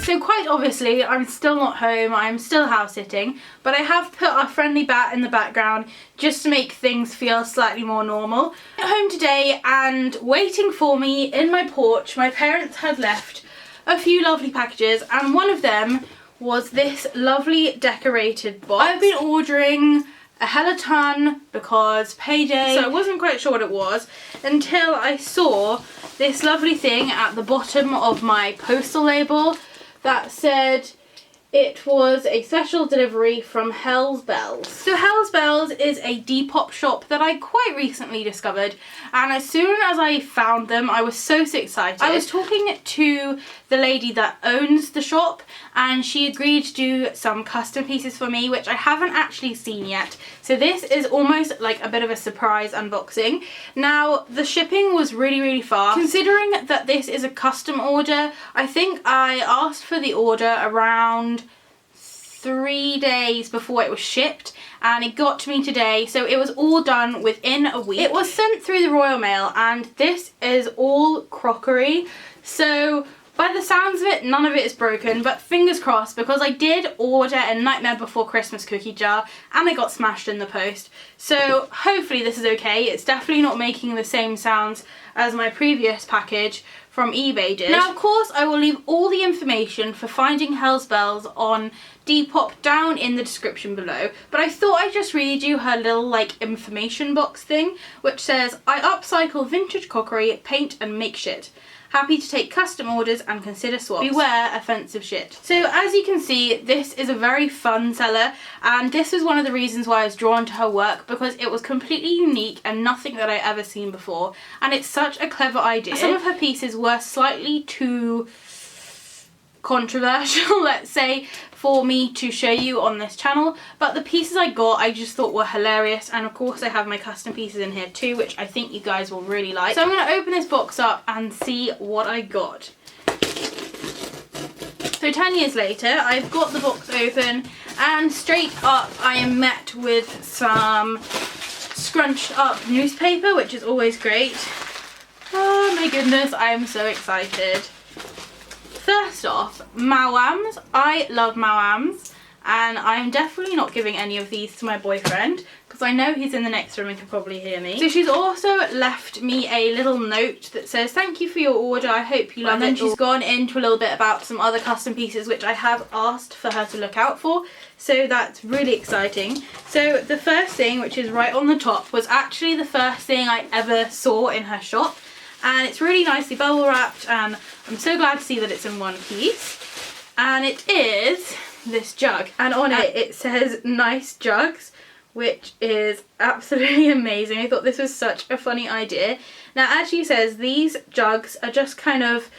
So quite obviously I'm still not home, I'm still house sitting, but I have put our friendly bat in the background just to make things feel slightly more normal. I'm home today and waiting for me in my porch, my parents had left a few lovely packages and one of them was this lovely decorated box. I've been ordering a hella ton because payday, so I wasn't quite sure what it was until I saw this lovely thing at the bottom of my postal label that said it was a special delivery from HELLS BELLES. So HELLS BELLES is a Depop shop that I quite recently discovered, and as soon as I found them I was so excited. I was talking to the lady that owns the shop and she agreed to do some custom pieces for me, which I haven't actually seen yet. So this is almost like a bit of a surprise unboxing. Now the shipping was really fast. Considering that this is a custom order, I think I asked for the order around 3 days before it was shipped and it got to me today, so it was all done within a week. It was sent through the Royal Mail and this is all crockery, so by the sounds of it none of it is broken, but fingers crossed because I did order a Nightmare Before Christmas cookie jar and it got smashed in the post, so hopefully this is okay. It's definitely not making the same sounds as my previous package from eBay did. Now of course I will leave all the information for finding HELLS BELLES on Depop down in the description below, but I thought I'd just read you her little like information box thing which says, I upcycle vintage crockery, paint and make shit. Happy to take custom orders and consider swaps. Beware offensive shit. So as you can see, this is a very fun seller and this was one of the reasons why I was drawn to her work, because it was completely unique and nothing that I'd ever seen before, and it's such a clever idea. Some of her pieces were slightly too controversial, let's say, for me to show you on this channel, but the pieces I got I just thought were hilarious, and of course I have my custom pieces in here too, which I think you guys will really like. So I'm going to open this box up and see what I got. So 10 years later I've got the box open and straight up I am met with some scrunched up newspaper, which is always great. Oh my goodness, I am so excited. First off, Mawams. I love Mawams and I'm definitely not giving any of these to my boyfriend because I know he's in the next room and can probably hear me. So she's also left me a little note that says, thank you for your order, I hope you love it. And then she's gone into a little bit about some other custom pieces which I have asked for her to look out for, so that's really exciting. So the first thing, which is right on the top, was actually the first thing I ever saw in her shop. And it's really nicely bubble wrapped and I'm so glad to see that it's in one piece. And it is this jug, and on it says nice jugs, which is absolutely amazing. I thought this was such a funny idea. Now as she says, these jugs are just kind of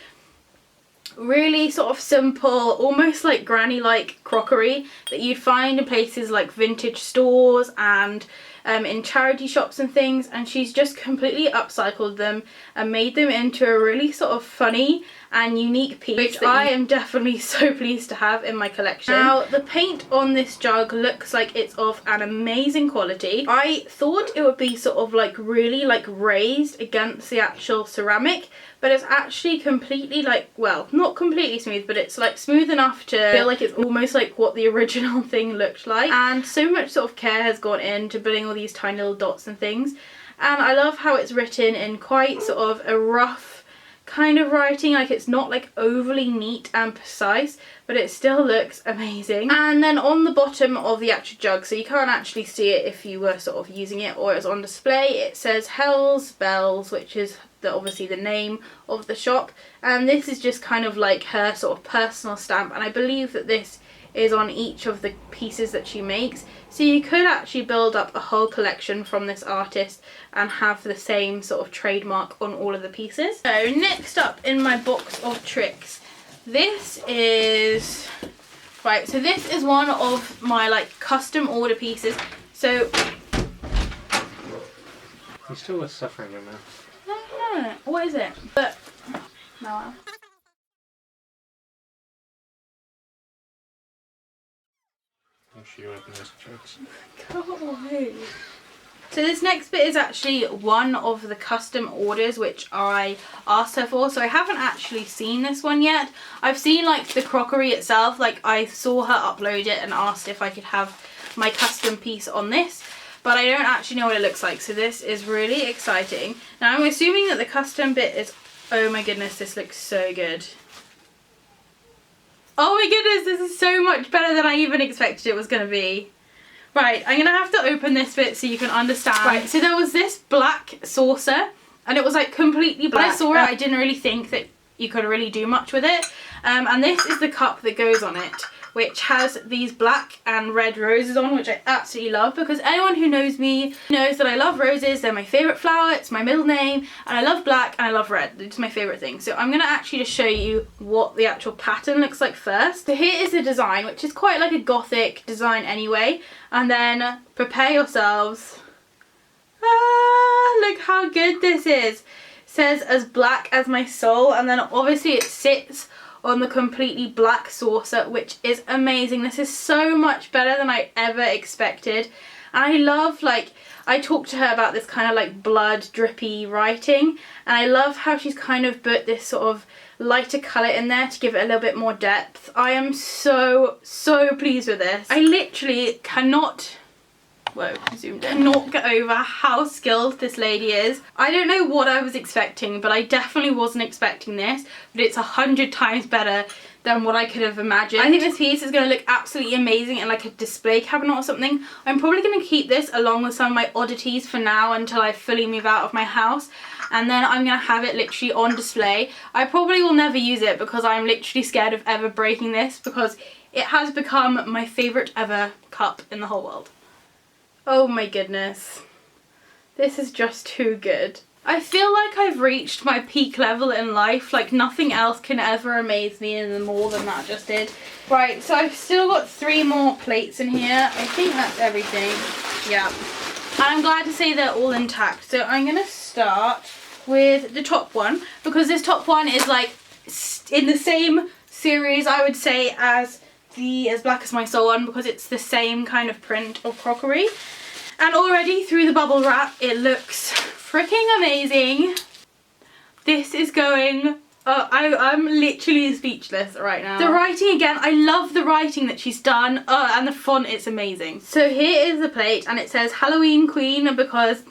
really sort of simple, almost like granny like crockery that you'd find in places like vintage stores and in charity shops and things, and she's just completely upcycled them and made them into a really sort of funny and unique piece, which I am definitely so pleased to have in my collection. Now the paint on this jug looks like it's of an amazing quality. I thought it would be sort of like really like raised against the actual ceramic, but it's actually completely like, well, not completely smooth, but it's like smooth enough to feel like it's almost like what the original thing looked like. And so much sort of care has gone into building all these tiny little dots and things, and I love how it's written in quite sort of a rough kind of writing, like it's not like overly neat and precise, but it still looks amazing. And then on the bottom of the actual jug, so you can't actually see it if you were sort of using it or it's on display, it says HELLS BELLES, which is obviously the name of the shop, and this is just kind of like her sort of personal stamp, and I believe that this is on each of the pieces that she makes, so you could actually build up a whole collection from this artist and have the same sort of trademark on all of the pieces. So next up in my box of tricks, this is right, so this is one of my like custom order pieces. So you still got stuff in your mouth. No, what is it? But no. Make sure you open those tricks. Go away. So this next bit is actually one of the custom orders which I asked her for. So I haven't actually seen this one yet. I've seen like the crockery itself, like I saw her upload it and asked if I could have my custom piece on this. But I don't actually know what it looks like. So this is really exciting. Now I'm assuming that the custom bit is, oh my goodness, this looks so good. Oh my goodness, this is so much better than I even expected it was going to be. Right, I'm going to have to open this bit so you can understand. Right, so there was this black saucer and it was like completely black. When I saw it, I didn't really think that you could really do much with it. And this is the cup that goes on it, which has these black and red roses on, which I absolutely love because anyone who knows me knows that I love roses. They're my favourite flower, it's my middle name, and I love black and I love red. It's my favourite thing. So I'm going to actually just show you what the actual pattern looks like first. So here is the design, which is quite like a gothic design anyway. And then prepare yourselves. Ah, look how good this is. It says as black as my soul, and then obviously it sits on the completely black saucer, which is amazing. This is so much better than I ever expected. And I love, like, I talked to her about this kind of like blood drippy writing, and I love how she's kind of put this sort of lighter colour in there to give it a little bit more depth. I am so pleased with this. I literally cannot, whoa, zoomed in, cannot get over how skilled this lady is. I don't know what I was expecting, but I definitely wasn't expecting this, but it's 100 times better than what I could have imagined. I think this piece is going to look absolutely amazing in like a display cabinet or something. I'm probably going to keep this along with some of my oddities for now until I fully move out of my house. And then I'm going to have it literally on display. I probably will never use it because I'm literally scared of ever breaking this because it has become my favourite ever cup in the whole world. Oh my goodness. This is just too good. I feel like I've reached my peak level in life. Like nothing else can ever amaze me any more than that just did. Right, so I've still got 3 more plates in here. I think that's everything. Yeah. And I'm glad to say they're all intact. So I'm going to start with the top one because this top one is like in the same series, I would say, as the As Black As My Soul one because it's the same kind of print of crockery. And already through the bubble wrap, it looks freaking amazing. This is going, I'm literally speechless right now. The writing again, I love the writing that she's done. And the font, it's amazing. So here is the plate and it says Halloween Queen because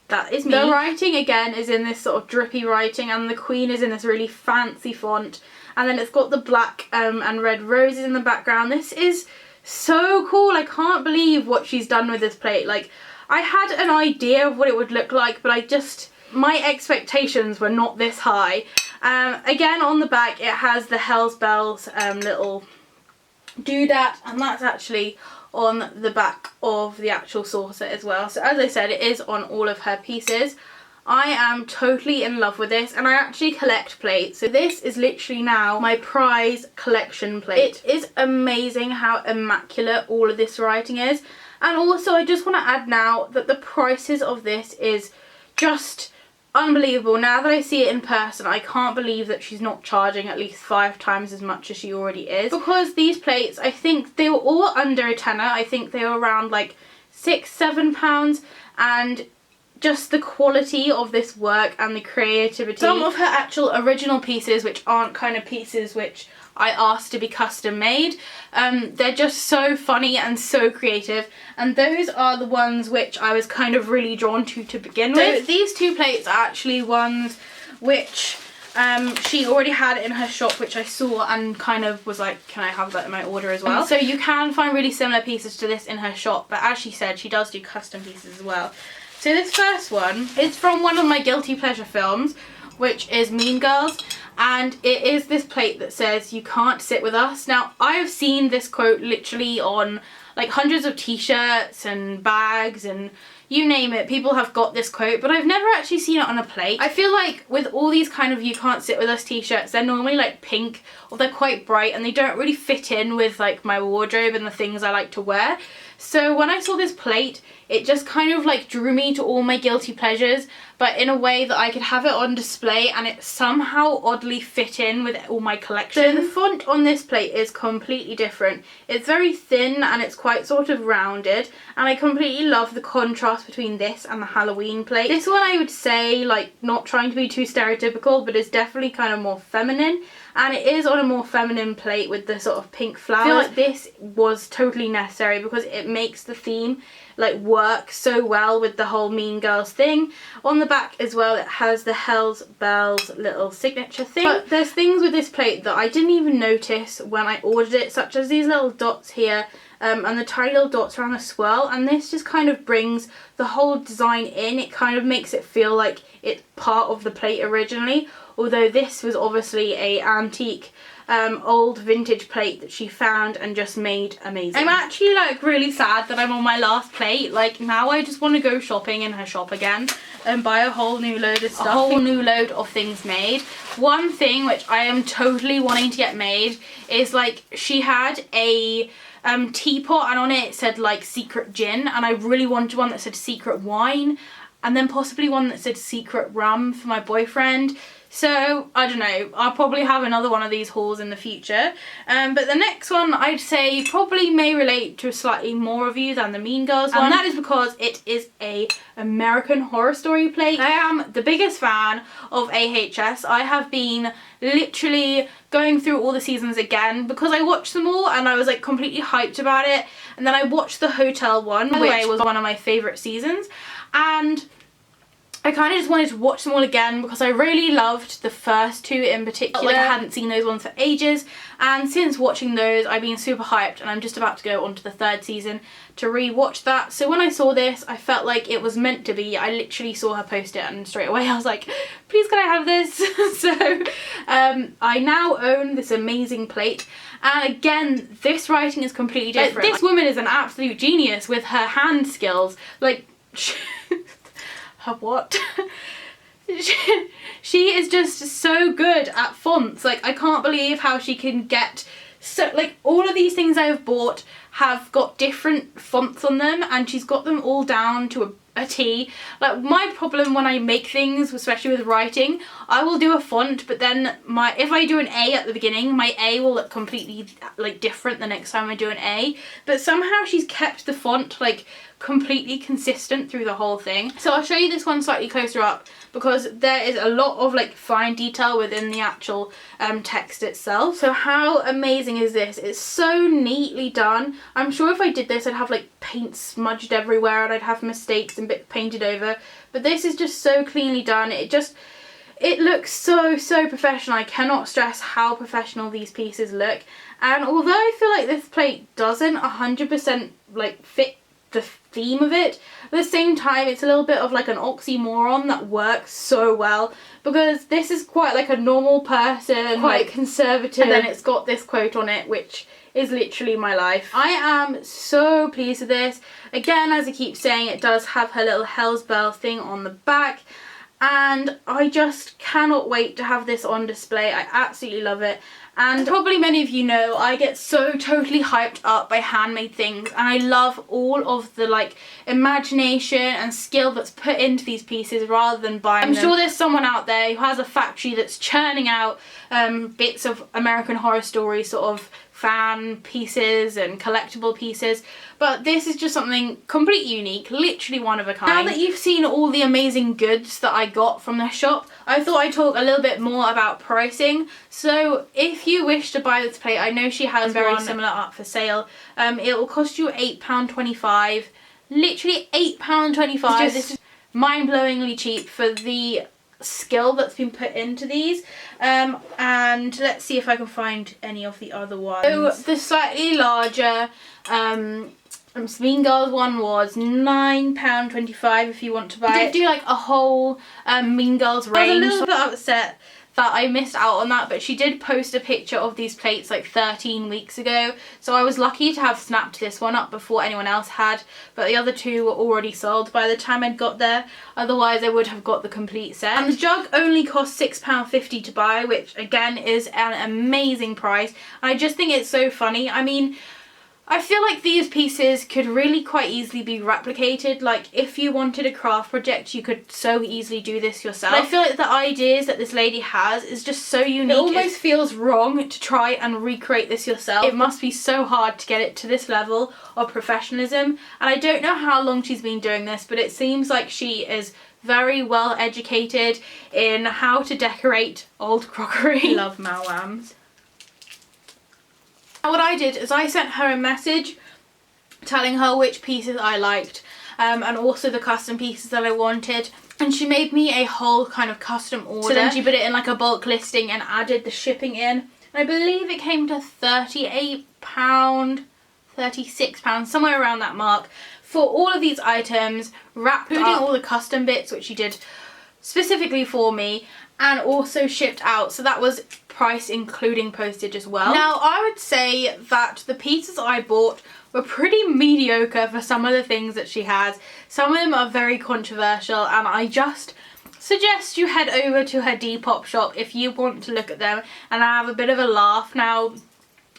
that is me. The writing again is in this sort of drippy writing and the Queen is in this really fancy font. And then it's got the black and red roses in the background. This is so cool. I can't believe what she's done with this plate. Like, I had an idea of what it would look like, but my expectations were not this high. Again, on the back, it has the HELLS bells little doodad, and that's actually on the back of the actual saucer as well. So as I said, it is on all of her pieces. I am totally in love with this and I actually collect plates. So this is literally now my prize collection plate. It is amazing how immaculate all of this writing is. And also I just want to add now that the prices of this is just unbelievable. Now that I see it in person, I can't believe that she's not charging at least 5 times as much as she already is. Because these plates, I think they were all under a tenner. I think they were around like £6–7, and just the quality of this work and the creativity. Some of her actual original pieces, which aren't kind of pieces which I asked to be custom made, they're just so funny and so creative, and those are the ones which I was kind of really drawn to begin with. So these 2 plates are actually ones which she already had in her shop, which I saw and kind of was like, can I have that in my order as well? So you can find really similar pieces to this in her shop, but as she said, she does do custom pieces as well. So this first one is from one of my guilty pleasure films, which is Mean Girls, and it is this plate that says, "You can't sit with us." Now, I have seen this quote literally on like hundreds of t-shirts and bags and you name it, people have got this quote, but I've never actually seen it on a plate. I feel like with all these kind of "You Can't Sit With Us" t-shirts, they're normally like pink or they're quite bright and they don't really fit in with like my wardrobe and the things I like to wear. So when I saw this plate, it just kind of like drew me to all my guilty pleasures, but in a way that I could have it on display and it somehow oddly fit in with all my collection. So the font on this plate is completely different. It's very thin and it's quite sort of rounded, and I completely love the contrast between this and the Halloween plate. This one I would say, like, not trying to be too stereotypical, but it's definitely kind of more feminine, and it is on a more feminine plate with the sort of pink flowers. I feel like this was totally necessary because it makes the theme like work so well with the whole Mean Girls thing. On the back as well, it has the HELLS BELLES little signature thing. But there's things with this plate that I didn't even notice when I ordered it, such as these little dots here, and the tiny little dots around the swirl, and this just kind of brings the whole design in. It kind of makes it feel like it's part of the plate originally, although this was obviously a antique old vintage plate that she found and just made amazing. I'm actually like really sad that I'm on my last plate. Like, now I just want to go shopping in her shop again and buy a whole new load of stuff. A whole new load of things made. One thing which I am totally wanting to get made is, like, she had a teapot and on it said like secret gin, and I really wanted one that said secret wine, and then possibly one that said secret rum for my boyfriend. So, I don't know, I'll probably have another one of these hauls in the future. But the next one I'd say probably may relate to slightly more of you than the Mean Girls one. And that is because it is a American Horror Story plate. I am the biggest fan of AHS. I have been literally going through all the seasons again because I watched them all and I was like completely hyped about it. And then I watched the hotel one, which was one of my favourite seasons. And I kind of just wanted to watch them all again because I really loved the first two in particular. Like, I hadn't seen those ones for ages, and since watching those I've been super hyped, and I'm just about to go on to the third season to re-watch that. So when I saw this, I felt like it was meant to be. I literally saw her post it and straight away I was like, please can I have this? So I now own this amazing plate, and again this writing is completely different. This woman is an absolute genius with her hand skills. Like, her what? She is just so good at fonts. Like, I can't believe how she can get so, like, all of these things I've bought have got different fonts on them, and she's got them all down to a T. Like, my problem when I make things, especially with writing, I will do a font, but then if I do an A at the beginning, my A will look completely like different the next time I do an A. But somehow she's kept the font like completely consistent through the whole thing. So I'll show you this one slightly closer up because there is a lot of like fine detail within the actual text itself. So how amazing is this? It's so neatly done. I'm sure if I did this I'd have like paint smudged everywhere and I'd have mistakes and bits painted over, but this is just so cleanly done. It looks so professional. I cannot stress how professional these pieces look, and although I feel like this plate doesn't 100% like fit the theme of it, at the same time it's a little bit of like an oxymoron that works so well, because this is quite like a normal person, quite conservative, and then it's got this quote on it which is literally my life. I am so pleased with this. Again, as I keep saying, it does have her little HELLS BELLES thing on the back, and I just cannot wait to have this on display. I absolutely love it. And probably many of you know I get so totally hyped up by handmade things, and I love all of the like imagination and skill that's put into these pieces rather than buying them. I'm sure there's someone out there who has a factory that's churning out bits of American Horror Story sort of fan pieces and collectible pieces, but this is just something completely unique, literally one of a kind. Now that you've seen all the amazing goods that I got from the shop, I thought I'd talk a little bit more about pricing. So if you wish to buy this plate, I know she has very similar up for sale. It will cost you £8.25, literally £8.25. This is mind-blowingly cheap for the skill that's been put into these. And let's see if I can find any of the other ones. So the slightly larger Mean Girls one was £9.25 if you want to buy it. I did do like a whole Mean Girls range. I was a little bit upset that I missed out on that, but she did post a picture of these plates like 13 weeks ago, so I was lucky to have snapped this one up before anyone else had, but the other two were already sold by the time I'd got there, otherwise I would have got the complete set. And the jug only cost £6.50 to buy, which again is an amazing price. I just think it's so funny. I mean, I feel like these pieces could really quite easily be replicated. Like if you wanted a craft project, you could so easily do this yourself. I feel like the ideas that this lady has is just so unique. It almost feels wrong to try and recreate this yourself. It must be so hard to get it to this level of professionalism. And I don't know how long she's been doing this, but it seems like she is very well educated in how to decorate old crockery. Love Malwams. What I did is I sent her a message telling her which pieces I liked and also the custom pieces that I wanted, and she made me a whole kind of custom order. So then she put it in like a bulk listing and added the shipping in, and I believe it came to £38, £36, somewhere around that mark for all of these items, wrapped up all the custom bits which she did specifically for me, and also shipped out. So that was price including postage as well. Now I would say that the pieces I bought were pretty mediocre for some of the things that she has. Some of them are very controversial, and I just suggest you head over to her Depop shop if you want to look at them and have a bit of a laugh. Now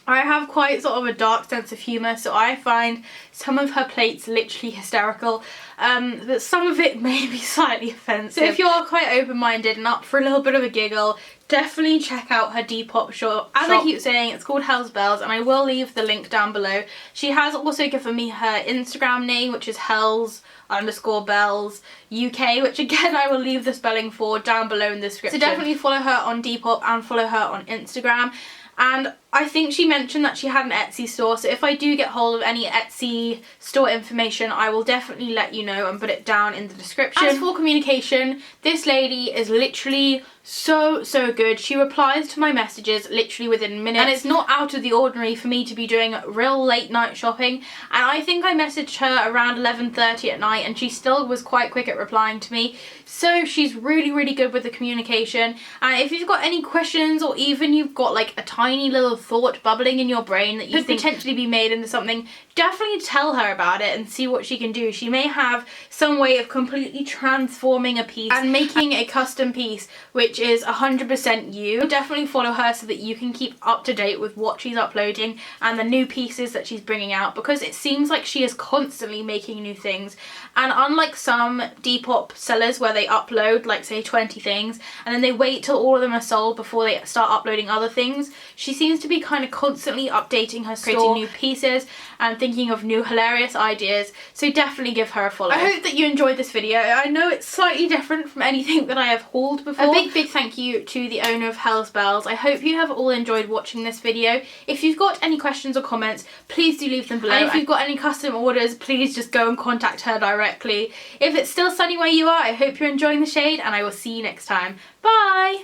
I have quite sort of a dark sense of humour, so I find some of her plates literally hysterical, but some of it may be slightly offensive. So if you're quite open-minded and up for a little bit of a giggle, definitely check out her Depop shop. As I keep saying, it's called HELLS, and I will leave the link down below. She has also given me her Instagram name, which is HELLS_bells UK, which again I will leave the spelling for down below in the description. So definitely follow her on Depop and follow her on Instagram. And I think she mentioned that she had an Etsy store, so if I do get hold of any Etsy store information, I will definitely let you know and put it down in the description. As for communication, this lady is literally so good. She replies to my messages literally within minutes, and it's not out of the ordinary for me to be doing real late night shopping. And I think I messaged her around 11:30 at night and she still was quite quick at replying to me. So she's really good with the communication. And if you've got any questions, or even you've got like a tiny little thought bubbling in your brain that you could potentially be made into something, definitely tell her about it and see what she can do. She may have some way of completely transforming a piece and making a custom piece which is 100% you. Definitely follow her so that you can keep up to date with what she's uploading and the new pieces that she's bringing out, because it seems like she is constantly making new things. And unlike some Depop sellers where they upload like say 20 things and then they wait till all of them are sold before they start uploading other things, she seems to be kind of constantly updating her store, creating new pieces and thinking of new hilarious ideas. So definitely give her a follow. I hope that you enjoyed this video. I know it's slightly different from anything that I have hauled before. A big thank you to the owner of HELLS. I hope you have all enjoyed watching this video. If you've got any questions or comments, please do leave them below. And if you've got any custom orders, please just go and contact her directly. If it's still sunny where you are, I hope you're enjoying the shade, and I will see you next time. Bye!